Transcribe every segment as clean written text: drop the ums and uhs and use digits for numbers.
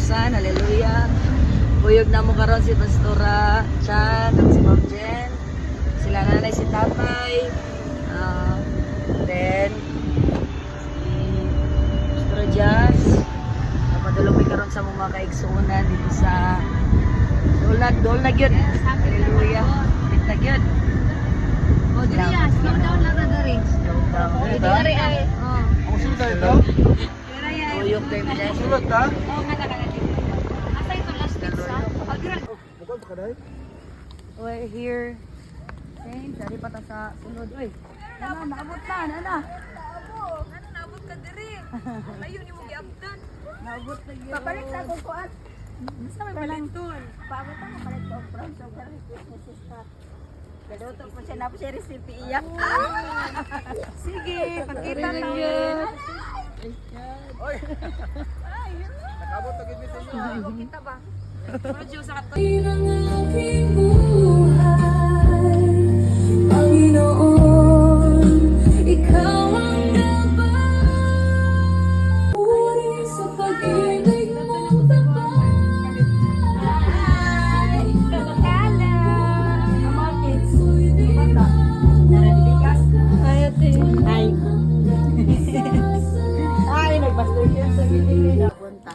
kautusan. Hallelujah. Buyog na mo karon si Pastora Chan, at si Ma'am Jen. Sila nanay si tatay. Then, si Pastora Jazz. Napadulong karon sa mga kaigsuunan dito sa Dolnag yun. Hallelujah. Bitag yun. O, dili ya. Slow down lang na dari. Slow down. Dari ay. Ang sulat ito? Buyog kayo nila. Sulat ka? Oo, nga na asa ito last week sa? Algira. Bukod ka dahil? We're here. Saints, dari pa ta sa sunod. Uy, nana, naabot na, nana. Ano naabot ka diri? Layo ni mo giabdan. Naabot na yun. Papalit sa akong kuat. Basta may balintun. Pagod ako palit ko from so very businesses ka. Galuto po siya na po siya recipe iyak. Sige, pagkita Very na. good. Oy! Nakabot na gid mi sa inyo. Kita ba? Rodyo sa kato. Ay, nagbasto siya sa gilid na punta.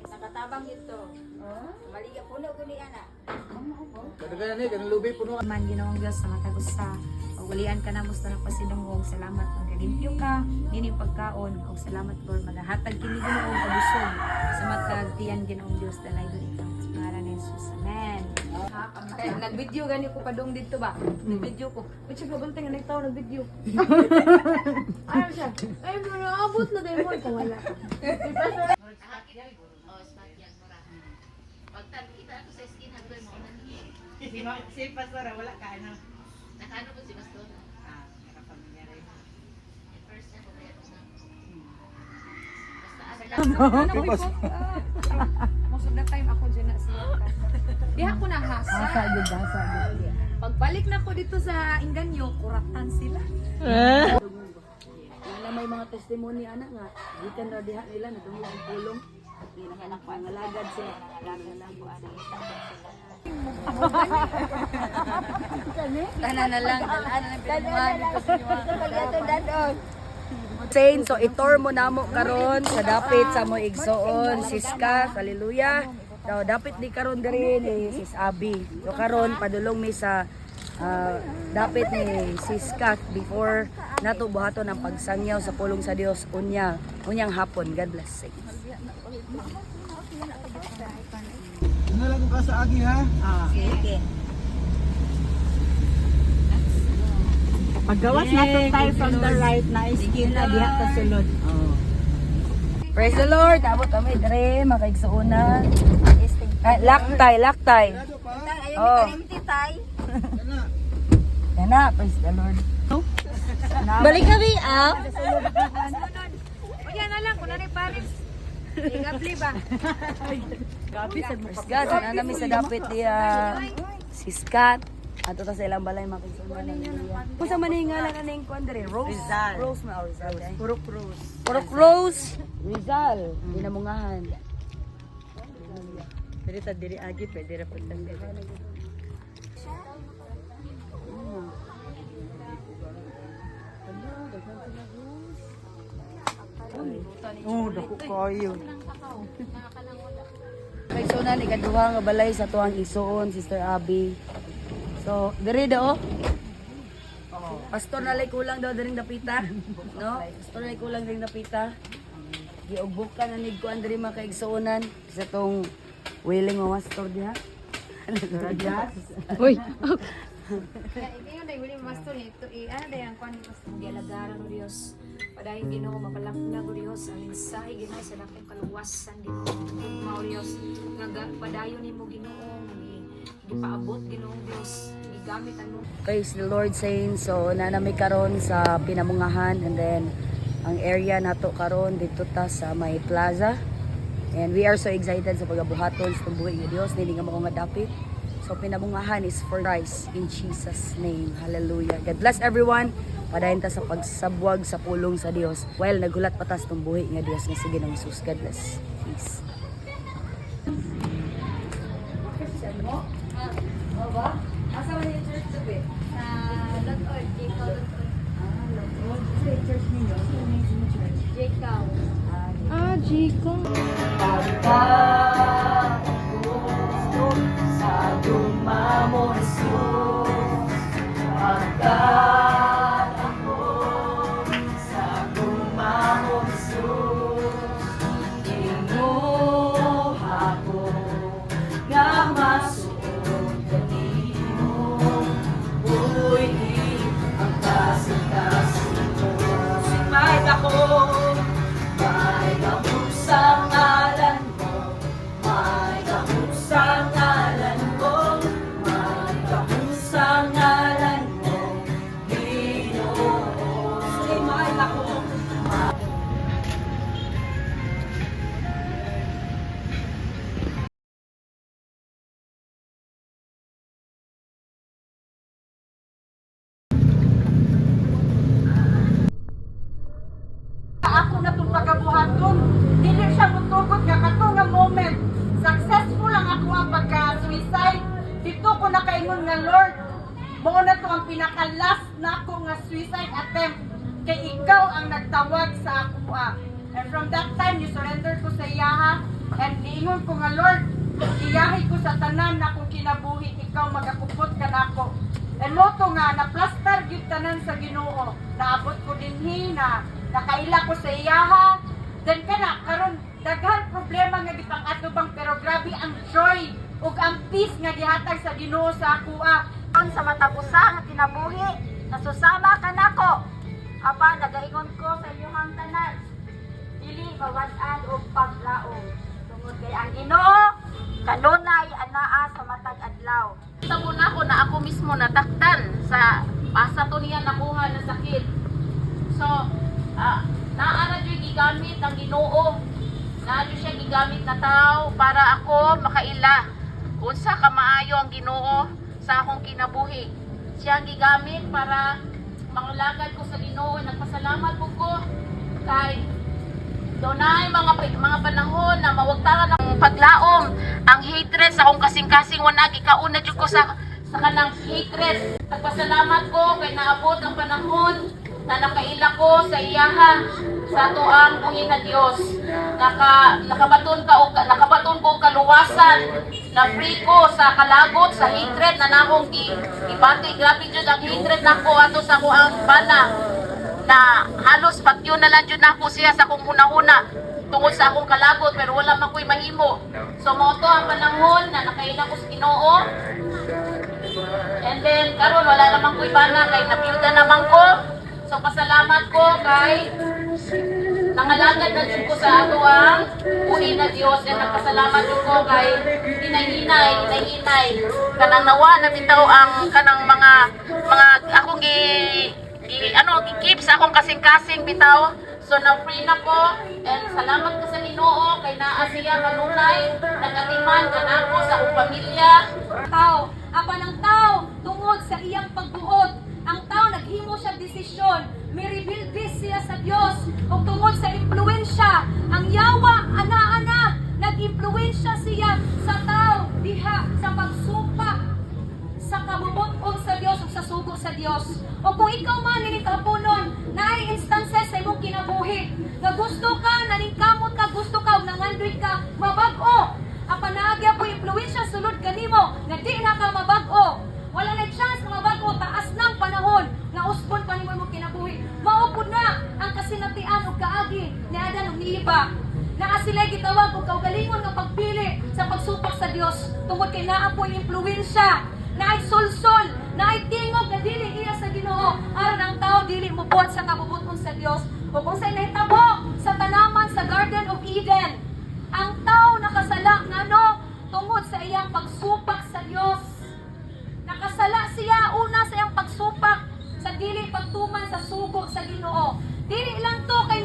Nakatabang ito. Maliga puno guni ana. Kadaghan ni kanang lubi puno. Man Ginoong Dios sa matag usa ug walian ka na musta na pasidungog. Salamat magalimpyo ka nini pagkaon ug salamat Lord magahatag kini Ginoong kabusog sa matag tiyan Ginoong Dios dalay gud ikaw sa pangalan ni Jesus. Amen. Nag-video gani ko padung dito ba? Nag-video ko. Uy, siya gabantay nga nagtaw nag-video. Ayaw siya. Ay, naabot na din mo ito wala. Si Pastora, wala ka ano? Nakano po si Pastora? Nakapamilya rin. First time ko kaya Ano ko po? Most of the time ako dyan na siya. Diha ko na hasa. Hasa yun. Pagbalik na ko dito sa Inganyo, kuratan sila. Wala may mga testimony anak nga. Gikan ra diha nila natungod ang pulong. Di nakanak pa ang alagad sila. Lang ko ana ita. Tanan na lang, dalaan na lang pinagmuhan dito sa inyo. Saint, so itor mo namo karon sa dapit sa mo igsoon, Siska, hallelujah. So dapit di karon diri ni Sis Abby. So karon padulong mi sa dapit ni Siska before nato buhaton ang pagsangyaw sa pulong sa Dios unyang hapon. God bless. Saints. Dinala ko ka sa agi ha. Sige. Paggawas na itong tayo from the right na skin na diha ta sulod. Praise the Lord. Abot kami diri makaigsuonan. Laktay. Oh. Tay. Yan na, praise the Lord. Balik kami up. O yan na lang, kung na rin Paris. Igabli ba? Praise God. Sana namin sa dapit di Siskat. Ato ta sa ilang balay makigsuonan. Kung sa maningalan na ning kuan diri, Rose. Rizal. Rose ma Rizal. Purok Rose. Purok Rose. Rizal. Dinamungahan. Pwede ta diri agi, pwede ra pud diri. Oh, dako kayo. Kaigsuonan ikaduha nga balay sa tuang isuon, Sister Abby. So, diri daw. Pastor na lay kulang daw diring dapita, no? Pastor na lay kulang diring dapita. Giugbukan na nig kuan diri mga kaigsuonan sa tong willing mo pastor diha. Uy. Ngayon dahil wili master ito ano dahil ang kwan pastor gialagaran o Dios. Padayon Ginoo mapalakna o Dios ang mensahe Ginoo sa dakong kaluwasan Ginoo. Mao Dios nga padayon nimo Ginoo gipaabot Ginoong Dios gigamit ang Praise the Lord, saints. So nanami karon sa pinamungahan and then ang area nato karon dito ta sa may plaza. And we are so excited sa pagabuhaton sa buhay nga Dios dili nga mao nga dapit. So pinabungahan is for Christ in Jesus name. Hallelujah. God bless everyone. Padayon ta sa pagsabwag sa pulong sa Dios while nagulat patas tong buhay nga Dios nga sige nang Jesus. God bless. Peace. Asa man yung church sa bit? Lord, Jacob. Church ninyo? Jacob. Sa dumamo Jesus, ako sa dumamo Jesus, inuha ko nga masuod kanimo, uy ang kasing-kasing mo. May ako sa ngalan mo, may kahit sa ngalan mo, may kahit sa ngalan mo, Ginoo. Say, may ako. Ako na itong pagabuhaton. Dili siya mutugod nga kato nga moment. Successful ang ako ang pagka-suicide. Dito ko nakaingon nga Lord, mao na to ang pinaka-last na ako nga suicide attempt. Kay ikaw ang nagtawag sa ako. And from that time, you surrender ko sa iyaha. And niingon ko nga Lord, iyahi ko sa tanan na akong kinabuhi, ikaw magakupot ka na ako. And mo to nga, na-plaster gyud tanan sa Ginoo. Naabot ko dinhi na nakaila ko sa iyaha. Then kana karon daghan problema nga gitang atubang pero grabe ang joy ug ang peace nga gihatag sa Ginoo sa akoa. Sa matapusa nga kinabuhi, nasusama ka nako. Apa nagaingon ko sa inyong tanan. Dili mawad-an og paglaom. Tungod kay ang Ginoo kanunay anaa sa matag adlaw. Tamo na ako na ako mismo natakdan sa asa to niya nakuha na sakit. So, naara dyan gigamit ang Ginoo. Naara siya gigamit na tao para ako makaila. Unsa ka maayo ang Ginoo sa akong kinabuhi. Siya ang gigamit para manglagad ko sa Ginoo. Nagpasalamat po ko kay dunay mga panahon na mawagtaran ang paglaom, ang hatred sa akong kasing-kasing wala gikauna jud ko sa kanang hatred. Nagpasalamat ko kay naabot ang panahon na nakaila ko sa iyaha sa tuang buhi na Dios. Nakabaton ko kaluwasan, na free ko sa kalagot sa hatred na nakong ibati. Grabe jud ang hatred nako ato sa kuang bana na halos bagyo na lang jud nako siya sa akong hunahuna tungod sa akong kalagot pero wala man ko'y mahimo. So mao to ang panahon na nakaila ko sa Ginoo. And then karon wala naman ko'y bana kay napilda naman ko. So pasalamat ko kay nangalagad na jud ko sa ato ang buhi na Dios. And nagpasalamat jud ko kay hinay-hinay kanang nawa na bitaw ang kanang mga akong gi-keep sa akong kasing-kasing bitaw. So na-free na ko and salamat ko sa Ginoo kay naa siya kanunay nagatiman kanako sa akong pamilya. Tao, apan ang tao tungod sa iyang pagbuot, ang tao naghimo siya desisyon, miribilbis siya sa Dios ug tungod sa impluwensya, ang yawa ana-ana nag-impluwensya siya sa tao diha sa pagsumpa sa kabubuton sa Dios ug sa sugo sa Dios. O kung ikaw man nini kapunon, naay instances sa imong kinabuhi nga gusto ka naningkamot ka, gusto ka ug nangandoy ka mabag-o. Apan naagya po impluwensya sulod kanimo nga di na ka mabag-o. Wala na chance nga mabag-o, taas ng panahon nga usbon pa nimo imong kinabuhi. Maupod na ang kasinatian ug kaagi ni Adan ug ni Eva. Naa sila gitawag og kaugalingon nga pagpili sa pagsupak sa Dios tungod kay naa po impluwensya, naay sulsol, naay tingog nga dili iya sa Ginoo aron ang tao dili mobuhat sa kabubuton sa Dios. O kung sa nahitabo sa tanaman sa Garden of Eden, ang tao nakasala ngano tungod sa iyang pagsupak sa Dios. Nakasala siya una sa iyang pagsupak sa dili pagtuman sa sugo sa Ginoo. Dili lang to kay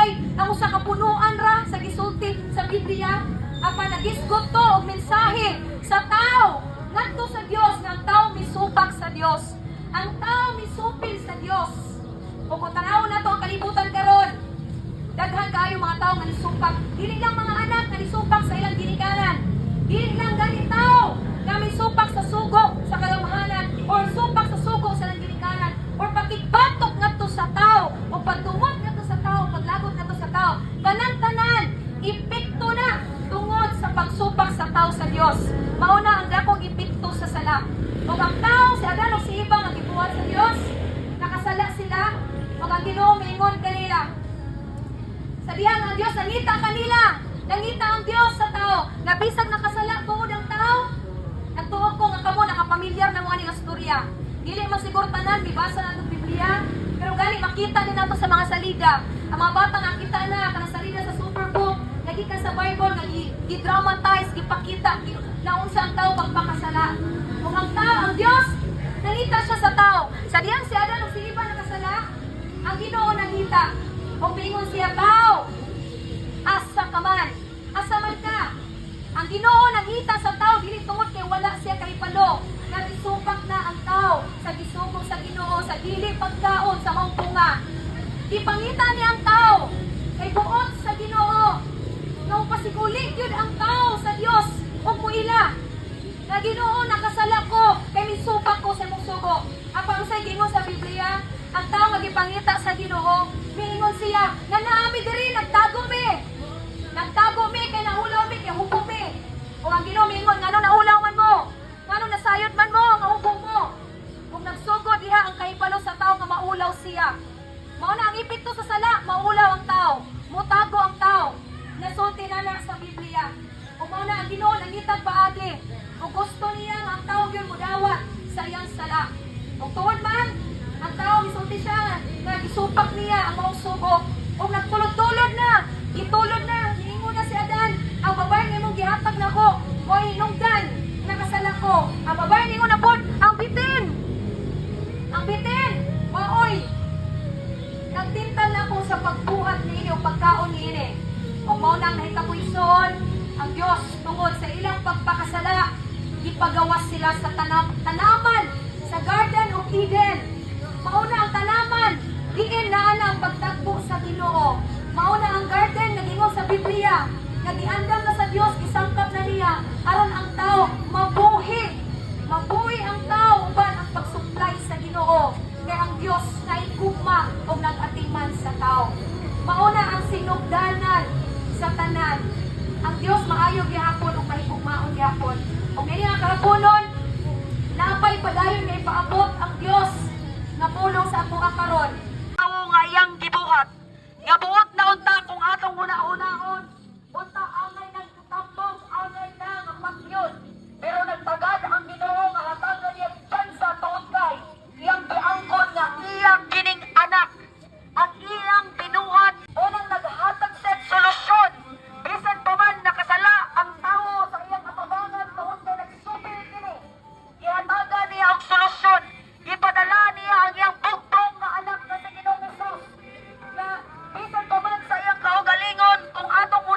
walay ang usa ka punuan ra sa gisulti sa Biblia apan nagisgot to og mensahe sa tao ngadto sa Dios nga ang tao misubak sa Dios. Ang tao misupil sa Dios. Ug kung tanaw na to ang kalibutan karon, daghan kaayo mga tao nga nisubak. Dili lang mga anak nga nisubak sa ilang ginikanan. Dili lang gani tao nga misubak sa sugo sa kalamahanan or supak sa sugo sa ilang ginikanan or pakigbatok ngadto sa tao o pagtumot ngadto sa tao, paglagot ngadto sa tao. Tanan-tanan epekto na tungod sa pagsubak sa tao sa Dios. Mauna ang dakong epekto sa sala. Ug ang tao si Adan ug si Eva nga gibuhat sa Dios, nakasala sila ug ang Ginoo miingon kanila. Sa dihang ang Dios nangita kanila, nangita ang Dios sa tao, nga bisag nakasala tuod ang tao. Nagtuog ko nga kamo nakapamilyar na mo aning istorya. Dili man siguro tanan mibasa na itong Biblia, pero gani makita din nato sa mga salida. Ang mga bata nakita na kanang salida sa Superbook, nagikan sa Bible nga gi-dramatize, gipakita na unsa ang tao pagpakasala. Kung ang tao, ang Dios, nangita siya sa tao. Sa diyang si Adan ug si Eva nakasala, ang Ginoo nangita. Ug miingon siya, tao, asa ka man, asa man ka. Ang Ginoo nangita sa tao dili tungod kay wala siya kahipalo. Nagisubak na ang tao sa gisugong sa Ginoo sa dili pagkaon sa maong bunga. Ipangita niya ang tao kay buot sa Ginoo. Nga pasigulit yun ang tao sa Dios ug muila. Na Ginoo nakasala ko kay misubak ko sa imong sugo. Apang sa gingon sa Biblia, ang tao magipangita sa Ginoo, miingon siya, nga naami diri nagtago mi. Nagtago mi kay naulaw mi kay hubo mi. O ang Ginoo miingon ngano naulaw man mo? Ngano nasayod man mo ang hubo mo? Kung nagsugo diha ang kahipalo sa tao nga maulaw siya. Mao na ang epekto sa sala, maulaw ang tao, mutago ang tao. Nasulti na sa Biblia. O mao na ang Ginoo nangitag paagi. O gusto niya nga ang tao gyud mudawat sa iyang sala. O tuod man, ang tao misulti siya nga gisupak niya ang maong sugo. O nagtulod-tulod na, gitulod na, niingon na si Adan, ang babae nga imong gihatag nako, mo hinungdan, nakasala ko. Ang babae ningon na pod, ang bitin. Ang bitin, maoy. Nagtintal na ko sa pagbuhat niini o pagkaon niini. O mao nang nahitapuison ang Dios tungod sa ilang pagpakasala, ipagawas sila sa tanaman sa Garden of Eden. Mauna ang tanaman, diin na ang pagtagpo sa Ginoo. Mauna ang garden nagingon sa Biblia, nagiandam na sa Dios, isangkap na niya aron ang tao mabuhi. Mabuhi ang tao uban ang pagsuplay sa Ginoo. Kaya ang Dios na igugma o nag-atiman sa tao. Mauna ang sinugdanan sa tanan. Ang Dios maayo gihapon o mahigugmaon gihapon. Kung hindi nga kahaponon, napay padayon nga ipaabot ang Dios nga pulong sa ato karon. Tao nga iyang gibuhat. Nga buot na unta kung atong una-unahon. Unta angay nang tutambong, angay na nga pagyod. Pero nagtagad ang Ginoo nga hatagan niya tsansa tuod kay iyang giangkon nga iyang kining anak. Ang iyang binuhat unang naghatag sa solusyon. Bisan pa man nakasala ang tao sa iyang atabangan tuod kay nagsupil kini. Ihatagan niya ang solusyon. Ipadala niya ang iyang bugtong nga anak na si Ginoong Hesus. Na bisan pa man sa iyang kaugalingon kung atong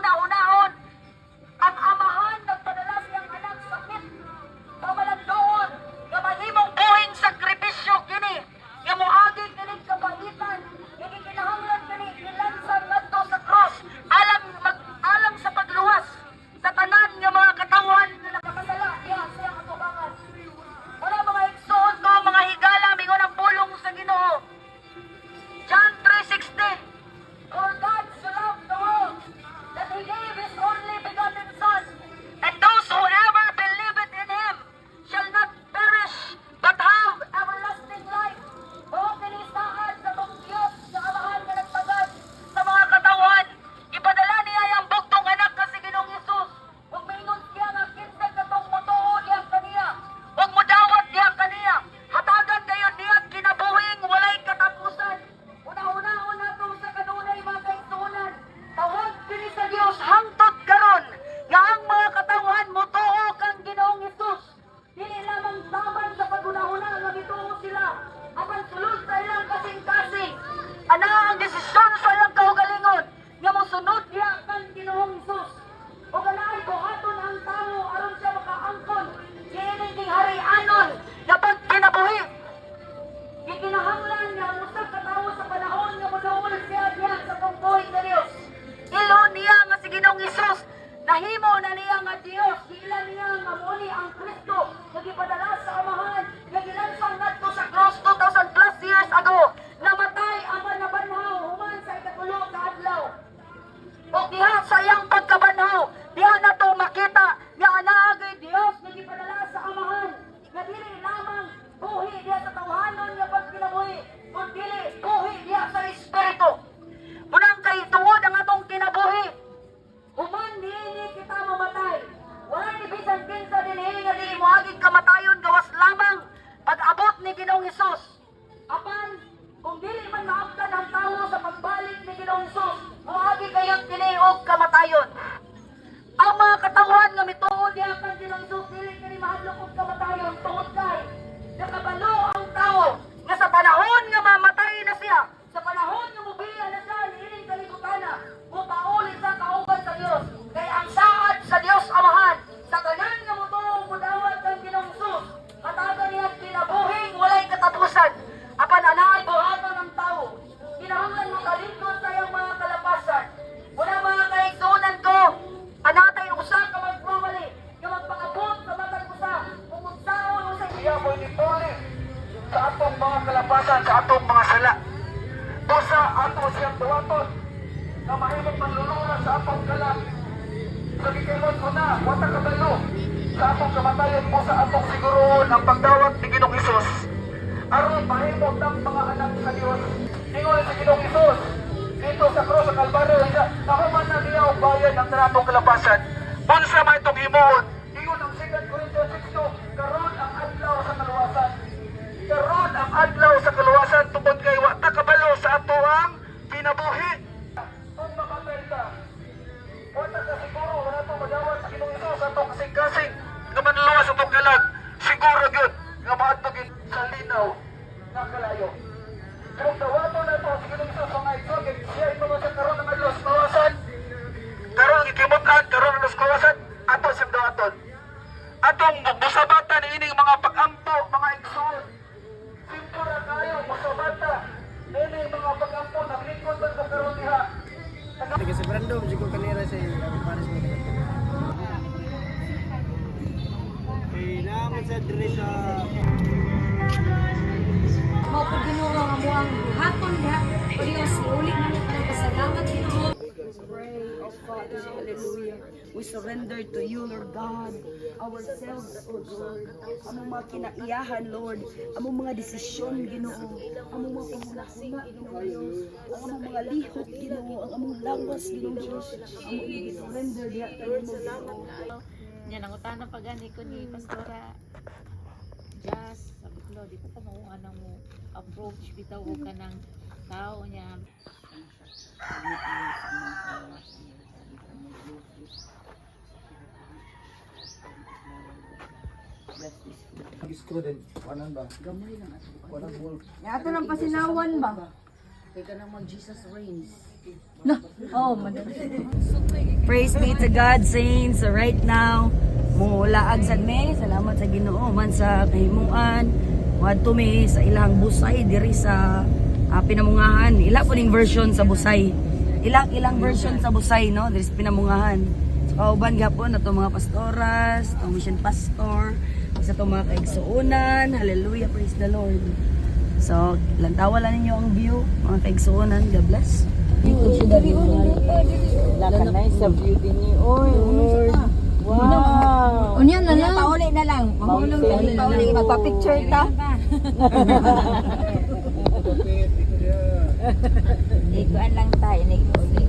sa atong kalang. Sa gikilon ko na, wata kabalo. Sa atong kamatayon mo sa atong siguroon ang pagdawat ni Ginoong Hesus. Aron mahimot ang mga anak sa Dios. Ingon si Ginoong Hesus dito sa krus sa Kalbaryo, ako man na niya ang bayan ng tanatong kalapasan. Bunsa man itong himuon. Ingon ang 2 Corinthians 6, karon ang adlaw sa kaluwasan. Karon ang adlaw sa kaluwasan tungod kay wa ta kabalo sa ato ang kinabuhi. Kung mamatay ka, wala ka siguro, wala itong madawat sa Ginoong Hesus sa itong kasing-kasing nga manluwas sa itong kalag. Siguro yun, nga maatagin sa linaw nga kalayo. Kung dawato na ito, sa Ginoong Hesus, mga iksogin, siya ito sa karoon ng adlaw sa kaluwasan. Karoon ang ikimutan, karoon ang sa kaluwasan, ato sa dawaton. Atong busabata ni ining mga pag-ampo, mga igsoon. Simpura kayo, busabata. Ining mga pag-ampo, naglingkod ba sa karoon niya? Tiga si Brando, medyo ko kanira si Paris mo. Kailangan sa dress sa Mao po Ginoo nga mo ang haton diha. O Dios, uli na mo ang pasalamat Ginoo. Praise Father, hallelujah. We surrender to you, Lord God, ourselves, O Lord. Among mga kinaiyahan, Lord. Among mga desisyon, Ginoo. Among mga pamulahuna, Ginoo Diyos. Ang among mga lihok, Ginoo. Ang among lawas, Ginoo Diyos. Among i-surrender diha tayo mo, Ginoo. Yan ang utana pag ani ko ni Pastora Jazz, sabi ko, di ko pa mauan ang mo approach bitaw ko ka ng tao niya. student, wanan ba? Gamay lang ato. Wanan wolf. Ato lang pasinawan ba? Kaya ka nang mag-Jesus reigns. No. Oh, madali. Praise be to God, saints. So right now, mulaag sa me. Salamat sa Ginoo man sa kahimuan. Wadto me sa ilang busay diri sa pinamungahan. Ila po ning version sa busay. Ilang version sa busay, no? Diri sa pinamungahan. So kauban gyapon ato mga pastoras, ato mission pastor, sa ato mga kaigsuonan. Hallelujah, praise the Lord. So, lantawa lang ninyo ang view, mga kaigsuonan. God bless. Lakanay sa view din ni Lord. Wow. Unya na lang. Pauli na lang. Mahulong din pauli magpa-picture ta. Ikuan lang tayo ni Uli.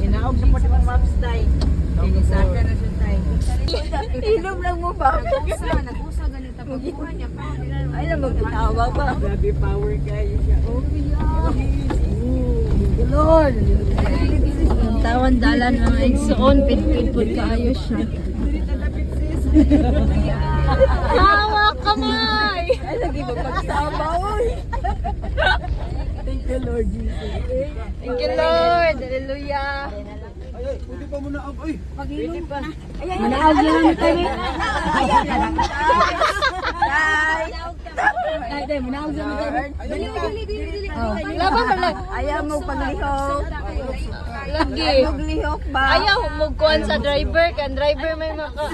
Inaog na po sa mga maps tayo. Inisaka na siya tayo. Ilom lang mo ba? Nag-usa ganun ta pagkuha niya pa. Ay lang magkatawa ba? Grabe power kayo siya. Oh yeah. Lord! Ang tawan dalan mga igsoon pid-pid kaayo siya. Hawak kamay. Ay lagi magpagsama oy. Thank you, Lord Jesus. Thank you Lord. Hallelujah. Ay, pwede pa muna ako. Ay, Pwede pa. Manaog lang kami. Ayan na lang. Ay, manaog lang kami. Laban man lang. Ayaw mo paglihok. Lagi. Paglihok ba? Ayaw mo kuan sa driver kan driver may maka.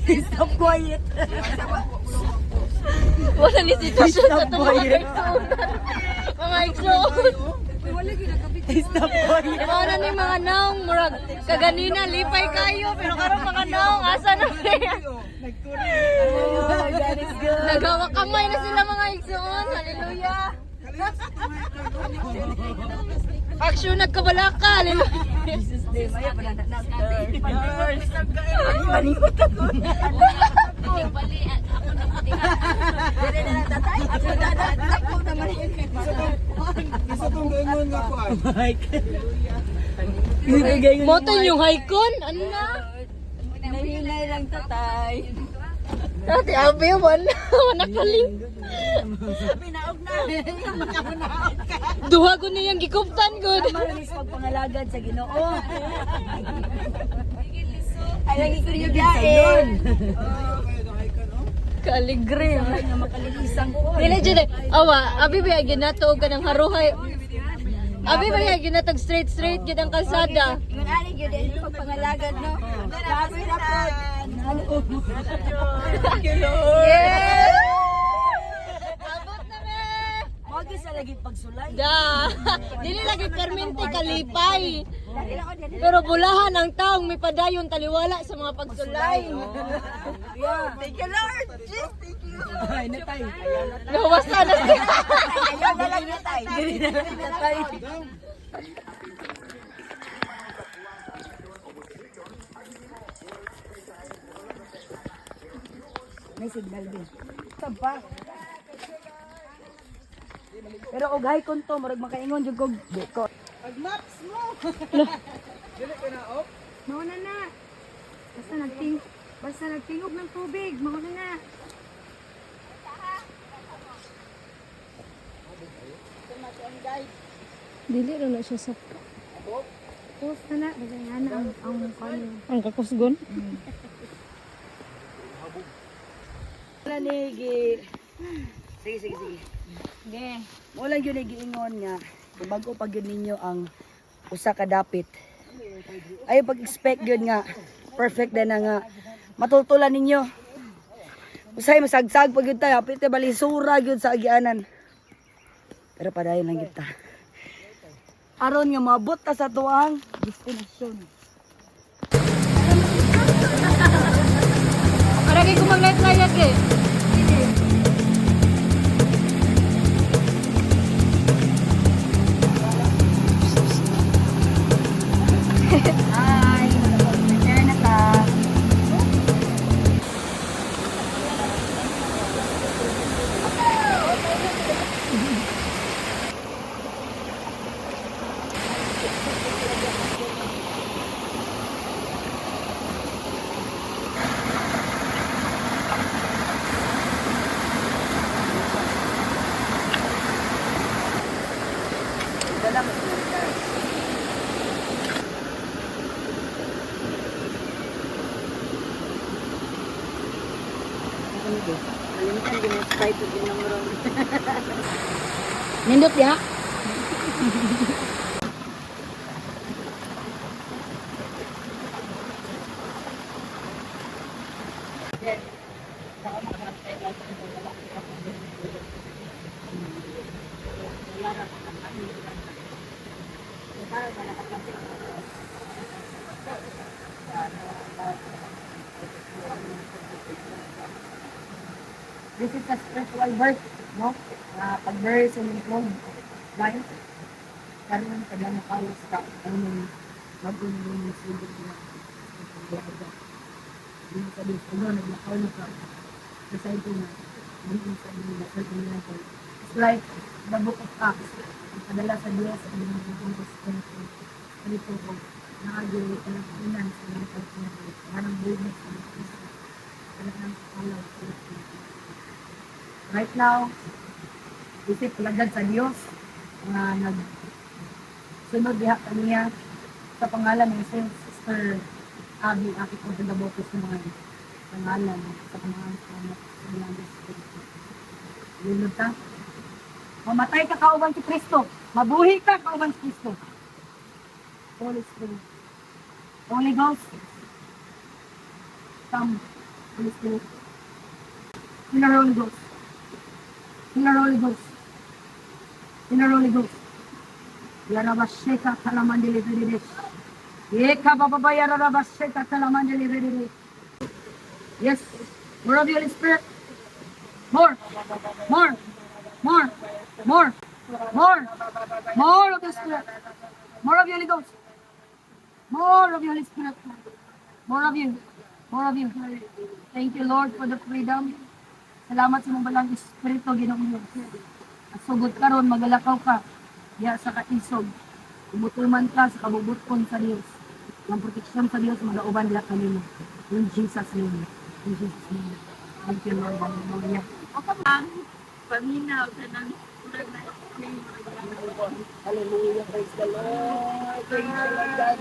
Stop quiet. Wala ni sitwasyon sa tuloy. Mga igsoon. Stop quiet. Para ni mga naong murag kaganina lipay kayo pero karon mga naong asa na kaya. Nagawa kamay na sila mga igsoon. Hallelujah. Action nagkabalaka. Hallelujah. Jesus name. Ayaw pa na. Maningot ako. Bali ako na pati. Dili na lang tatay. Ako naman. isa tong gaingon nga ko ay. Moto yung haikon. Ano na? Nahinay lang tatay. Dati abi man. Nakaling. Binaog na. Makaunaog ka. Duha ko niyang gikuptan gud. Maraming pagpangalagad sa Ginoo. Ay lagi ko yung Sa gain. yun. Kaligre. Nga makalilisang ko. Dili jud. Awa, abi ba ginatuog ka ng haruhay. Abi ba ginatag straight gid ang kalsada. Ingon ani gyud din pagpangalagad no. Grabe na po. Yes! Abot na me! Wag Dili sa lagi pagsulay. Da. Dili lagi permente kalipay. Pero bulahan ang taong may padayon taliwala sa mga pagsulay. Yeah. Thank you, Lord. Thank you. Ay, natay. Nawasa na siya. Ayaw na lang natay. Dili na lang natay. May signal din. Saba. Pero og hay kon to, murag makaingon jud kog ko. Pag-maps mo. Mauna na. Basta nagtingog ng tubig. Mauna na. Dili rin na siya sa... Tapos na na. Bagay na ang kanya. Ang kakusgon. Wala ni sige. Ge. Wala yun ay giingon nga. Kung bago pag yun ninyo ang usa ka dapit. Ayaw pag-expect yun nga. Perfect din na nga. Matutulan ninyo. Usay masagsag pag yun tayo. Apit balisura yun sa agianan. Pero padayon lang kita. Aron nga mabot ta sa tuang destinasyon. Karagi ko mag-layat eh. Hi! Nag-share na ta. Dala mo sa Nalimutan din yung Sprite at yung numero. Nindot ya? This is a spiritual birth, no? Pag-birth and improve life. Karoon ka lang makalas ka. Ang mag-unin yung sugod na. Hindi mo sabihin, ano, naglakaw na ka. Kasi ito na, hindi mo sabihin na certain level. It's like the book of Acts. Ang padala sa Diyos, ang mga pagpuntos ko na ito. Ano ito ko, nakagawin ka ng inan sa mga pagpuntos. Parang boldness sa mga Kristo. Talagang kakalaw sa mga right now, isip lagad sa Diyos na nagsunod diha kaniya sa pangalan ng Sister Abby, akit ko sa dabotos ng mga pangalan sa pangalan sa mga Espiritu. Lulod ka. Mamatay ka kauban si Kristo. Mabuhi ka kauban si Kristo. Holy Spirit. Holy Ghost. Come. Holy Spirit. Inner Holy Ghost. Inner Holy Ghost. Inner Holy Ghost. Yarabasheka talamandili bidis. Yeka bababa yarabasheka talamandili bidis. Yes. More of your Holy Spirit. More. More. More. More. More. More of the Spirit. More of your Holy Ghost. More of your Holy Spirit. More of you. More of you. Thank you, Lord, for the freedom. Salamat sa mong balang Espiritu, Ginoong Diyos. At sugod karon magalakaw ka, diya sa kaisog. Umutuman ka sa kabubuton sa Diyos. Ang proteksyon sa Diyos, magauban diya kanino. In Jesus' name. In Jesus' name. Thank you, Lord. Hallelujah. Paminaw sa nang Hallelujah. Praise the Lord. Praise the Lord, God.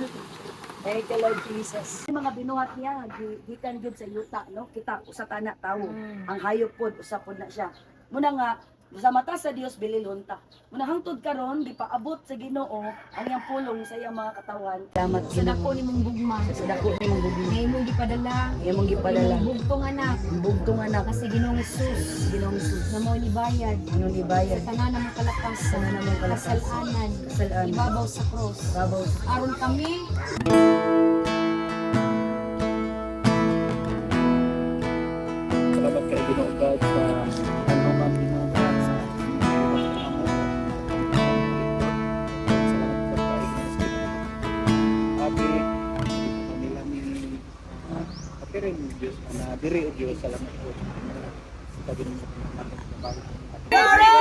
Thank you, Lord Jesus. Yung mga binuhat niya, gikan gyud sa yuta, no? Kita, usa tana tawo. Ang hayop pod, usa pod na siya. Muna nga, Sa mata sa Dios bililhon ta. Muna hangtod karon di pa abot sa Ginoo ang iyang pulong sa iyang mga katawan. Salamat Sa dako nimong gugma. Sa dako nimong gugma. Nga imong gipadala. Iyang gipadala. Imong bugtong anak. Bugtong anak Kasi Ginoong Hesus. Ginoong Hesus. Na mo nibayad. Ano ni Sa bayad? tanan ng kalakasan. Tanan ng kalakasan. Kasalanan. Kasalanan. Ibabaw sa cross. Babaw. Aron kami Salamat kay Ginoo God sa ano man Ginoo God sa salamat sa paignas. Abi kanila ni kapirin Diyos na diri o Diyos salamat po sa Ginoo sa pagbabago.